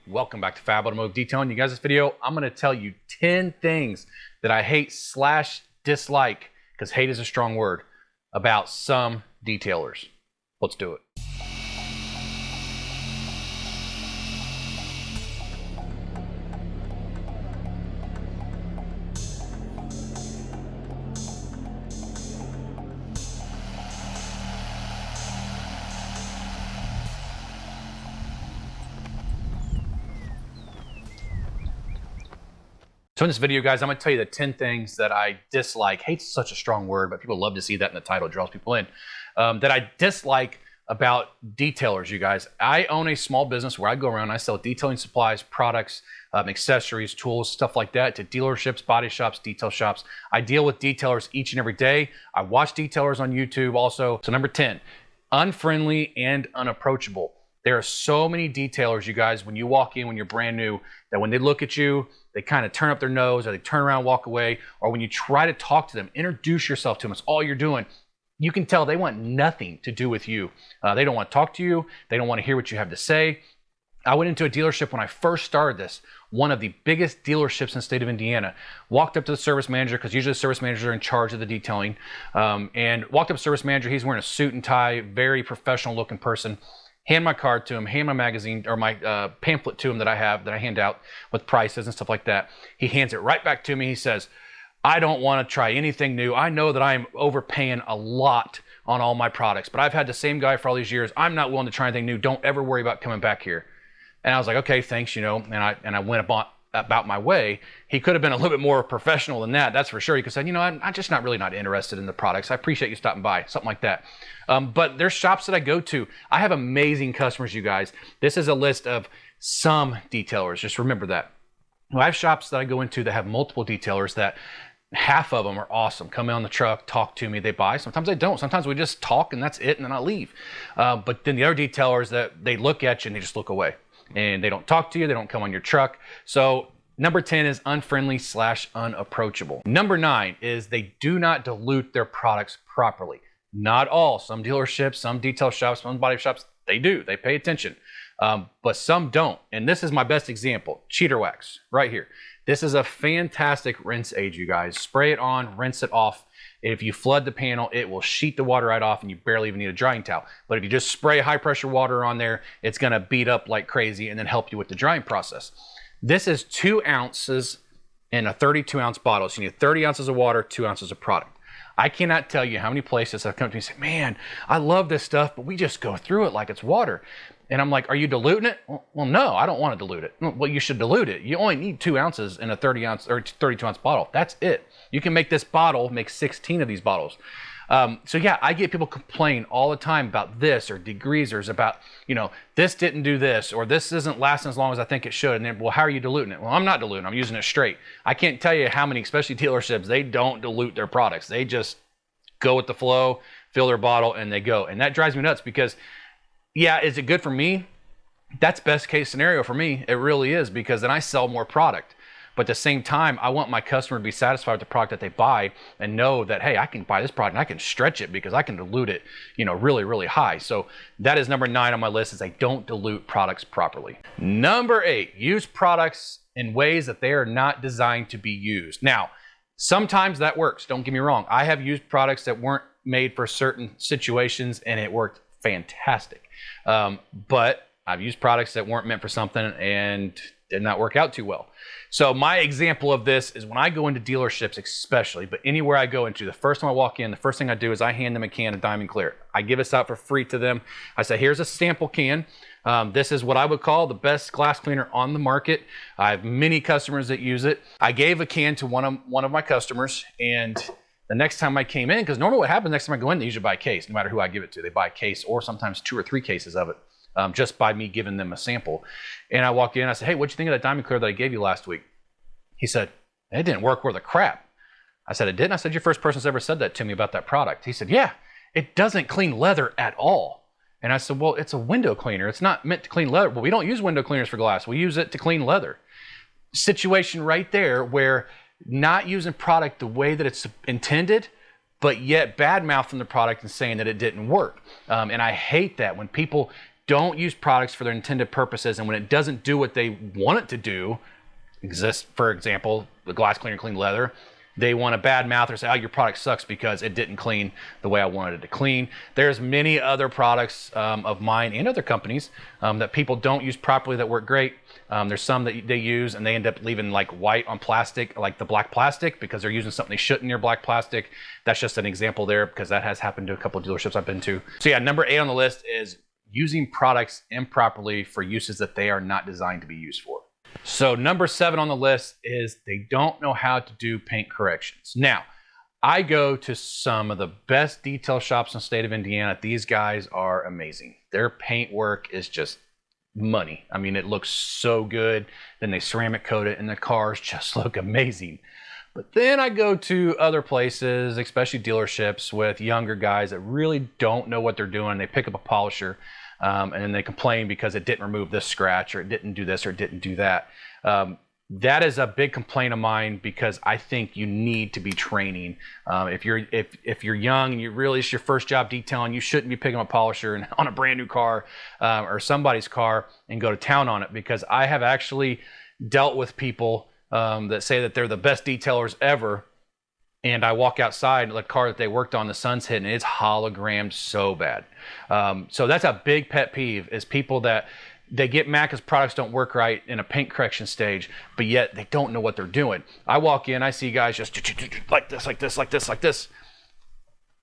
Welcome back to Fab Automotive Detailing. You guys, this video, I'm going to tell you 10 things that I hate / dislike, because hate is a strong word, about some detailers. Let's do it. So in this video, guys, I'm going to tell you the 10 things that I dislike. Hate's such a strong word, but people love to see that in the title. It draws people in. That I dislike about detailers, you guys. I own a small business where I go around and I sell detailing supplies, products, accessories, tools, stuff like that to dealerships, body shops, detail shops. I deal with detailers each and every day. I watch detailers on YouTube also. So number 10, unfriendly and unapproachable. There are so many detailers, you guys, when you walk in, when you're brand new, that when they look at you, they kind of turn up their nose, or they turn around and walk away, or when you try to talk to them, introduce yourself to them, it's all you're doing. You can tell they want nothing to do with you. They don't want to talk to you. They don't want to hear what you have to say. I went into a dealership when I first started this, one of the biggest dealerships in the state of Indiana. Walked up to the service manager, because usually the service managers are in charge of the detailing, and walked up to the service manager. He's wearing a suit and tie, very professional looking person. Hand my card to him, hand my magazine or my pamphlet to him that I hand out with prices and stuff like that. He hands it right back to me. He says, I don't want to try anything new. I know that I'm overpaying a lot on all my products, but I've had the same guy for all these years. I'm not willing to try anything new. Don't ever worry about coming back here. And I was like, okay, thanks, you know, and I went about my way. He could have been a little bit more professional than that, that's for sure. He could have said, you know, I'm just not interested in the products. I appreciate you stopping by, something like that. But there's shops that I go to. I have amazing customers, you guys. This is a list of some detailers. Just remember that. I have shops that I go into that have multiple detailers that half of them are awesome. Come in on the truck, talk to me, they buy. Sometimes they don't. Sometimes we just talk and that's it, and then I leave. But then the other detailers, that they look at you and they just look away. And they don't talk to you, they don't come on your truck. So number 10 is unfriendly / unapproachable. Number 9 is they do not dilute their products properly. Not all. Some dealerships, some detail shops, some body shops, they do. They pay attention. But some don't. And this is my best example. Cheater wax, right here. This is a fantastic rinse aid, you guys. Spray it on, rinse it off. If you flood the panel, it will sheet the water right off and you barely even need a drying towel. But if you just spray high pressure water on there, it's gonna beat up like crazy and then help you with the drying process. This is 2 ounces in a 32 ounce bottle. So you need 30 ounces of water, 2 ounces of product. I cannot tell you how many places have come to me and say, man, I love this stuff, but we just go through it like it's water. And I'm like, are you diluting it? Well, no, I don't want to dilute it. Well, you should dilute it. You only need 2 ounces in a 30 ounce or 32 ounce bottle. That's it. You can make this bottle, make 16 of these bottles. So yeah, I get people complain all the time about this or degreasers, about, you know, this didn't do this, or this isn't lasting as long as I think it should. And then, well, how are you diluting it? Well, I'm not diluting. I'm using it straight. I can't tell you how many, especially dealerships, they don't dilute their products. They just go with the flow, fill their bottle, and they go. And that drives me nuts because, yeah, is it good for me? That's best case scenario for me. It really is, because then I sell more product. But at the same time, I want my customer to be satisfied with the product that they buy and know that, hey, I can buy this product and I can stretch it because I can dilute it, you know, really, really high. So that is number 9 on my list, is I don't dilute products properly. Number 8, use products in ways that they are not designed to be used. Now, sometimes that works. Don't get me wrong. I have used products that weren't made for certain situations and it worked fantastic. But I've used products that weren't meant for something and did not work out too well. So my example of this is when I go into dealerships especially, but anywhere I go into, the first time I walk in, the first thing I do is I hand them a can of Diamond Clear. I give this out for free to them. I say, here's a sample can. This is what I would call the best glass cleaner on the market. I have many customers that use it. I gave a can to one of my customers, and the next time I came in, because normally what happens next time I go in, they usually buy a case, no matter who I give it to. They buy a case or sometimes 2 or 3 cases of it. Just by me giving them a sample. And I walked in, I said, hey, what'd you think of that Diamond Clear that I gave you last week? He said, it didn't work worth a crap. I said, it didn't? I said, you're the first person that's ever said that to me about that product. He said, yeah, it doesn't clean leather at all. And I said, well, it's a window cleaner. It's not meant to clean leather. Well, we don't use window cleaners for glass. We use it to clean leather. Situation right there where not using product the way that it's intended, but yet bad mouthing the product and saying that it didn't work. And I hate that when people don't use products for their intended purposes, and when it doesn't do what they want it to do, for example, the glass cleaner clean leather, they want a bad mouth or say, oh, your product sucks because it didn't clean the way I wanted it to clean. There's many other products of mine and other companies that people don't use properly that work great. There's some that they use and they end up leaving like white on plastic, like the black plastic, because they're using something they shouldn't near black plastic. That's just an example there because that has happened to a couple of dealerships I've been to. So yeah, number 8 on the list is using products improperly for uses that they are not designed to be used for. So number 7 on the list is they don't know how to do paint corrections. Now, I go to some of the best detail shops in the state of Indiana. These guys are amazing. Their paint work is just money. I mean, it looks so good. Then they ceramic coat it and the cars just look amazing. But then I go to other places, especially dealerships with younger guys that really don't know what they're doing. They pick up a polisher and then they complain because it didn't remove this scratch or it didn't do this or it didn't do that. That is a big complaint of mine because I think you need to be training. If you're young and it's your first job detailing, you shouldn't be picking up a polisher on a brand new car or somebody's car and go to town on it, because I have actually dealt with people that say that they're the best detailers ever, and I walk outside, the car that they worked on, the sun's hitting, and it's hologrammed so bad. So that's a big pet peeve, is people that they get mad because products don't work right in a paint correction stage, but yet they don't know what they're doing. I walk in, I see guys just like this, like this, like this, like this,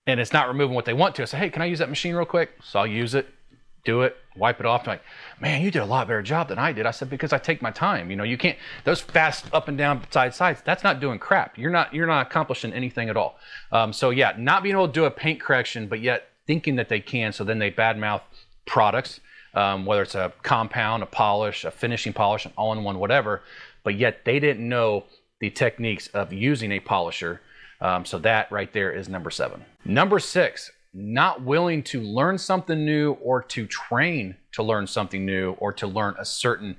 and it's not removing what they want to. I say, hey, can I use that machine real quick? So I'll use it, do it, wipe it off. I'm like, man, you did a lot better job than I did. I said, because I take my time. You can't, those fast up and down sides, that's not doing crap. You're not accomplishing anything at all. So yeah, not being able to do a paint correction, but yet thinking that they can. So then they badmouth products, whether it's a compound, a polish, a finishing polish, an all-in-one, whatever, but yet they didn't know the techniques of using a polisher. So that right there is number 7. Number 6, not willing to learn something new or to train to learn something new or to learn a certain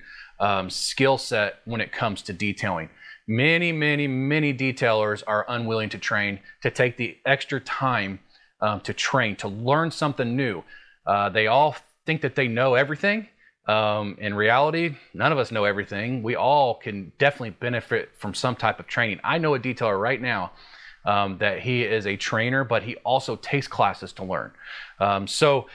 skill set when it comes to detailing. Many detailers are unwilling to train, to take the extra time to train, to learn something new. They all think that they know everything. In reality, none of us know everything. We all can definitely benefit from some type of training. I know a detailer right now that he is a trainer, but he also takes classes to learn. So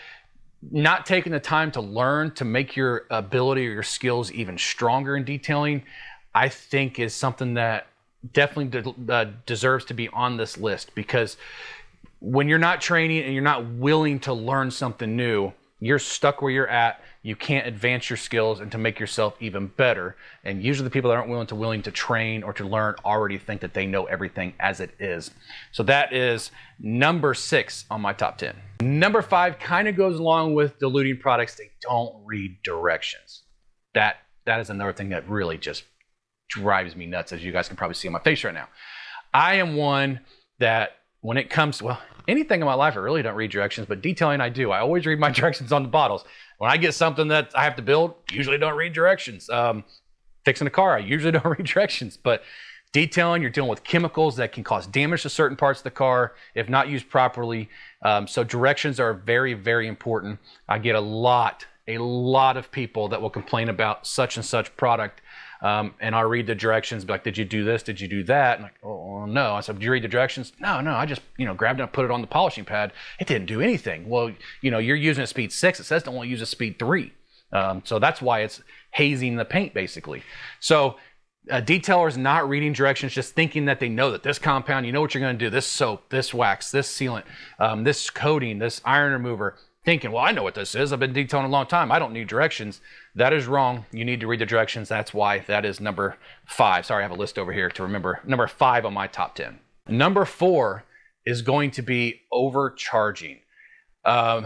not taking the time to learn to make your ability or your skills even stronger in detailing, I think is something that definitely deserves to be on this list, because when you're not training and you're not willing to learn something new, you're stuck where you're at. You can't advance your skills and to make yourself even better. And usually the people that aren't willing to train or to learn already think that they know everything as it is. So that is number 6 on my top 10. Number 5 kind of goes along with diluting products. They don't read directions. That is another thing that really just drives me nuts, as you guys can probably see on my face right now. I am one that when it comes to, anything in my life, I really don't read directions, but detailing I do. I always read my directions on the bottles. When I get something that I have to build, usually don't read directions. Fixing a car, I usually don't read directions. But detailing, you're dealing with chemicals that can cause damage to certain parts of the car if not used properly. So directions are very, very important. I get a lot of people that will complain about such and such product. And I'll read the directions, be like, did you do this? Did you do that? And like, oh, no. I said, did you read the directions? No, I just, grabbed it and put it on the polishing pad. It didn't do anything. Well, you're using a speed 6. It says don't want to use a speed 3. So that's why it's hazing the paint, basically. So detailers not reading directions, just thinking that they know that this compound, you know what you're going to do, this soap, this wax, this sealant, this coating, this iron remover, thinking, well, I know what this is. I've been detailing a long time. I don't need directions. That is wrong. You need to read the directions. That's why that is number 5. Sorry, I have a list over here to remember. Number 5 on my top 10. Number 4 is going to be overcharging. I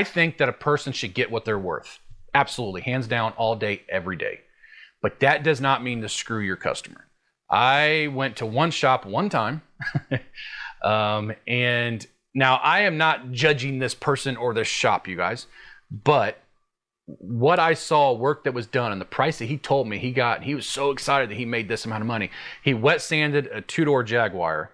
think that a person should get what they're worth. Absolutely. Hands down, all day, every day. But that does not mean to screw your customer. I went to one shop one time and now, I am not judging this person or this shop, you guys, but what I saw, work that was done, and the price that he told me he was so excited that he made this amount of money. He wet sanded a 2-door Jaguar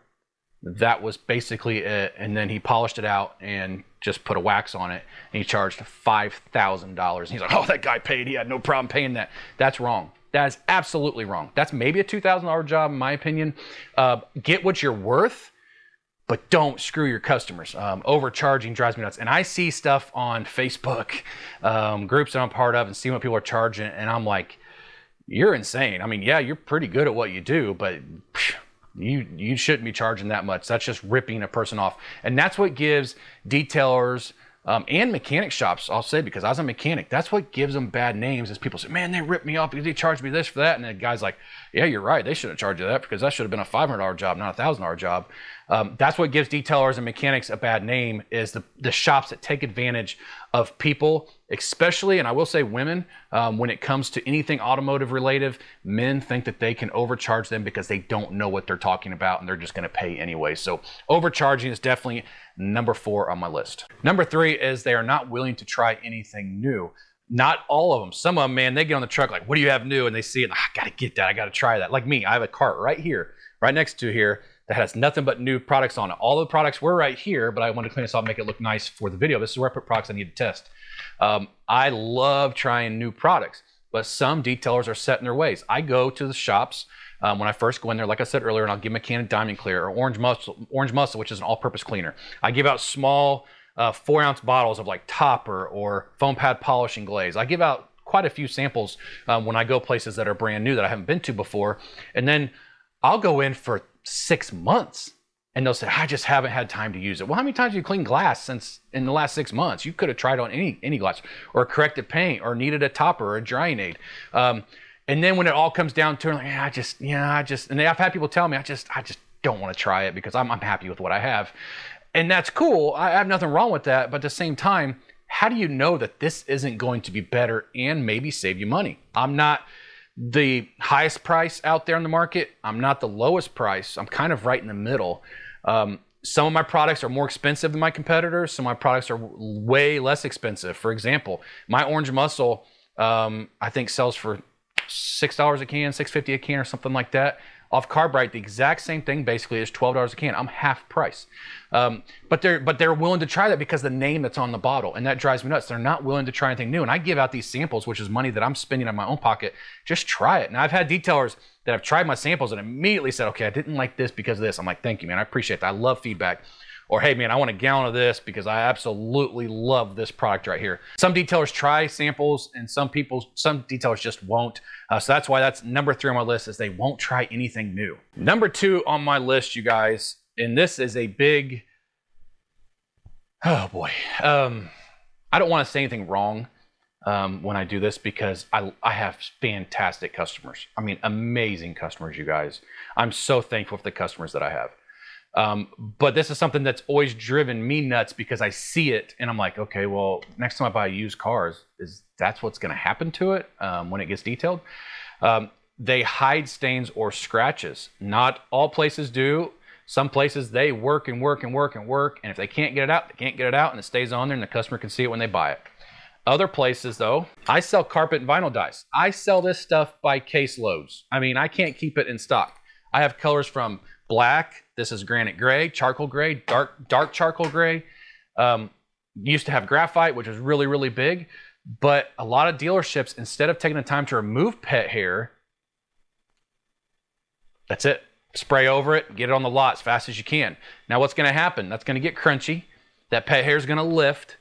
That was basically it. And then he polished it out and just put a wax on it. And he charged $5,000. He's like, oh, that guy paid. He had no problem paying that. That's wrong. That is absolutely wrong. That's maybe a $2,000 job, in my opinion. Get what you're worth, but don't screw your customers. Overcharging drives me nuts. And I see stuff on Facebook, groups that I'm part of, and see what people are charging. And I'm like, you're insane. I mean, yeah, you're pretty good at what you do, but you shouldn't be charging that much. That's just ripping a person off. And that's what gives detailers and mechanic shops, I'll say, because I was a mechanic, that's what gives them bad names, is people say, man, they ripped me off because they charged me this for that. And the guy's like, yeah, you're right. They shouldn't charge you that, because that should have been a $500 job, not a $1,000 job. That's what gives detailers and mechanics a bad name, is the shops that take advantage of people, especially, and I will say women, when it comes to anything automotive related. Men think that they can overcharge them because they don't know what they're talking about, and they're just going to pay anyway. So overcharging is definitely number 4 on my list. Number 3 is they are not willing to try anything new. Not all of them. Some of them, man, they get on the truck like, what do you have new? And they see it, I got to get that. I got to try that. Like me, I have a cart right here, right next to here, that has nothing but new products on it. All the products were right here, but I wanted to clean this off, make it look nice for the video. This is where I put products I need to test. I love trying new products, but some detailers are set in their ways. I go to the shops when I first go in there, like I said earlier, and I'll give them a can of Diamond Clear or Orange Muscle, which is an all-purpose cleaner. I give out small 4-ounce bottles of like Topper or foam pad polishing glaze. I give out quite a few samples when I go places that are brand new that I haven't been to before. And then I'll go in for 6 months and they'll say, I just haven't had time to use it. Well, how many times have you cleaned glass since in the last 6 months? You could have tried on any glass, or corrected paint, or needed a topper or a drying aid. And then when it all comes down to it, like, and I've had people tell me, I just don't want to try it because I'm happy with what I have. And that's cool. I have nothing wrong with that. But at the same time, how do you know that this isn't going to be better and maybe save you money? I'm not the highest price out there in the market. I'm not the lowest price. I'm kind of right in the middle. Some of my products are more expensive than my competitors. Some of my products are way less expensive. For example, my Orange Muscle, I think sells for $6 a can, $6.50 a can, or something like that. Off Carbrite, the exact same thing basically is $12 a can. I'm half price. But they're willing to try that because the name that's on the bottle, and that drives me nuts. They're not willing to try anything new. And I give out these samples, which is money that I'm spending out of my own pocket. Just try it. Now, I've had detailers that have tried my samples and immediately said, okay, I didn't like this because of this. I'm like, thank you, man. I appreciate that. I love feedback. Or, hey, man, I want a gallon of this because I absolutely love this product right here. Some detailers try samples, and some detailers just won't. So that's why that's number 3 on my list, is they won't try anything new. Number 2 on my list, you guys, and this is a big, oh boy. I don't want to say anything wrong when I do this, because I have fantastic customers. I mean, amazing customers, you guys. I'm so thankful for the customers that I have. But this is something that's always driven me nuts, because I see it and I'm like, okay, well, next time I buy used cars, that's what's going to happen to it when it gets detailed. They hide stains or scratches. Not all places do. Some places they work and work and work and work, and if they can't get it out, they can't get it out, and it stays on there and the customer can see it when they buy it. Other places, though, I sell carpet and vinyl dyes. I sell this stuff by case loads. I mean, I can't keep it in stock. I have colors from black, this is granite gray, charcoal gray, dark charcoal gray. Used to have graphite, which was really, really big. But a lot of dealerships, instead of taking the time to remove pet hair, that's it. Spray over it, get it on the lot as fast as you can. Now what's going to happen? That's going to get crunchy. That pet hair is going to lift.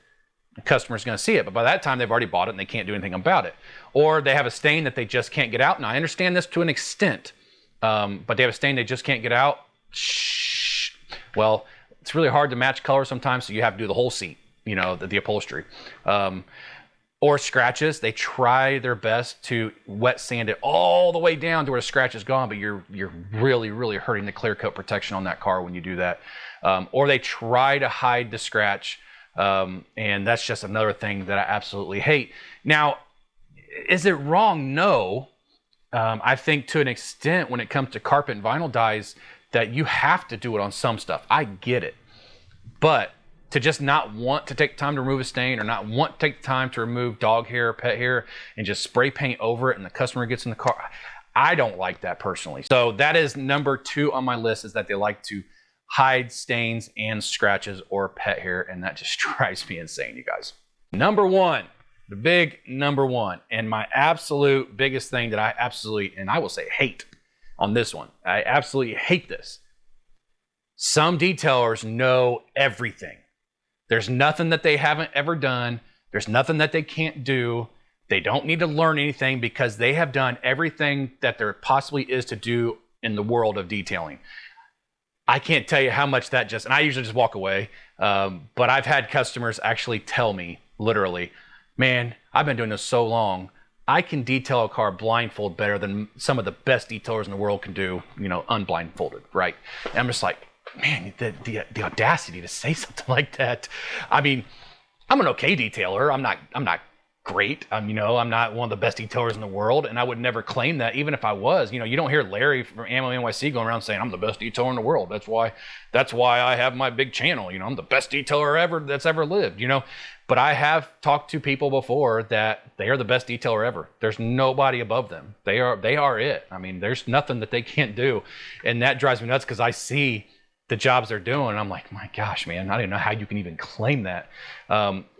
The customer's going to see it. But by that time, they've already bought it and they can't do anything about it. Or they have a stain that they just can't get out. And I understand this to an extent. But they have a stain they just can't get out. Shh. Well, it's really hard to match color sometimes, so you have to do the whole seat, you know, the upholstery. Or scratches, they try their best to wet sand it all the way down to where the scratch is gone, but you're really, really hurting the clear coat protection on that car when you do that. Or they try to hide the scratch, and that's just another thing that I absolutely hate. Now, is it wrong? No. I think to an extent when it comes to carpet and vinyl dyes that you have to do it on some stuff. I get it. But to just not want to take time to remove a stain, or not want to take time to remove dog hair or pet hair and just spray paint over it and the customer gets in the car, I don't like that personally. So that is number 2 on my list, is that they like to hide stains and scratches or pet hair, and that just drives me insane, you guys. Number one, the big number one, and my absolute biggest thing that I absolutely, and I will say hate on this one. I absolutely hate this. Some detailers know everything. There's nothing that they haven't ever done. There's nothing that they can't do. They don't need to learn anything because they have done everything that there possibly is to do in the world of detailing. I can't tell you how much that just, and I usually just walk away, but I've had customers actually tell me, literally, man, I've been doing this so long, I can detail a car blindfold better than some of the best detailers in the world can do, unblindfolded, right? And I'm just like, man, the audacity to say something like that. I mean, I'm an okay detailer. I'm not great. I'm not one of the best detailers in the world, and I would never claim that, even if I was. You don't hear Larry from Ammo NYC going around saying I'm the best detailer in the world. That's why I have my big channel. I'm the best detailer that's ever lived. But I have talked to people before that they are the best detailer ever. There's nobody above them. They are it. I mean, there's nothing that they can't do, and that drives me nuts because I see the jobs they're doing, and I'm like, my gosh, man, I don't even know how you can even claim that.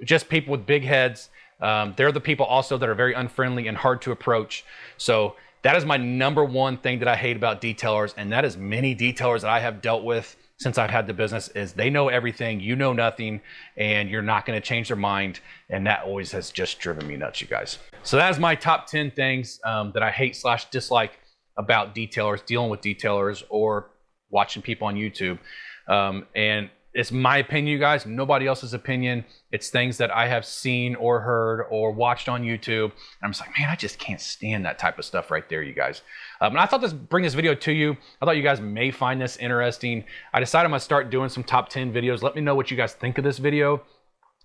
Just people with big heads. They're the people also that are very unfriendly and hard to approach. So that is my number one thing that I hate about detailers, and that is many detailers that I have dealt with since I've had the business, is they know everything, you know nothing, and you're not going to change their mind, and that always has just driven me nuts, you guys. So that is my top 10 things that I hate / dislike about detailers, dealing with detailers, or watching people on YouTube. And it's my opinion, you guys, nobody else's opinion. It's things that I have seen or heard or watched on YouTube. And I'm just like, man, I just can't stand that type of stuff right there, you guys. And I thought bring this video to you. I thought you guys may find this interesting. I decided I'm gonna start doing some top 10 videos. Let me know what you guys think of this video.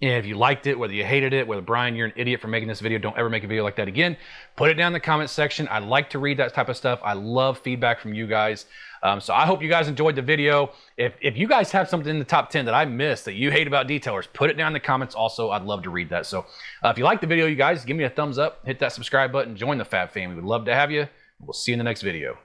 And if you liked it, whether you hated it, whether Brian, you're an idiot for making this video, don't ever make a video like that again, put it down in the comment section. I like to read that type of stuff. I love feedback from you guys. So I hope you guys enjoyed the video. If you guys have something in the top 10 that I missed that you hate about detailers, put it down in the comments also. I'd love to read that. So if you like the video, you guys, give me a thumbs up, hit that subscribe button, join the Fab family. We'd love to have you. We'll see you in the next video.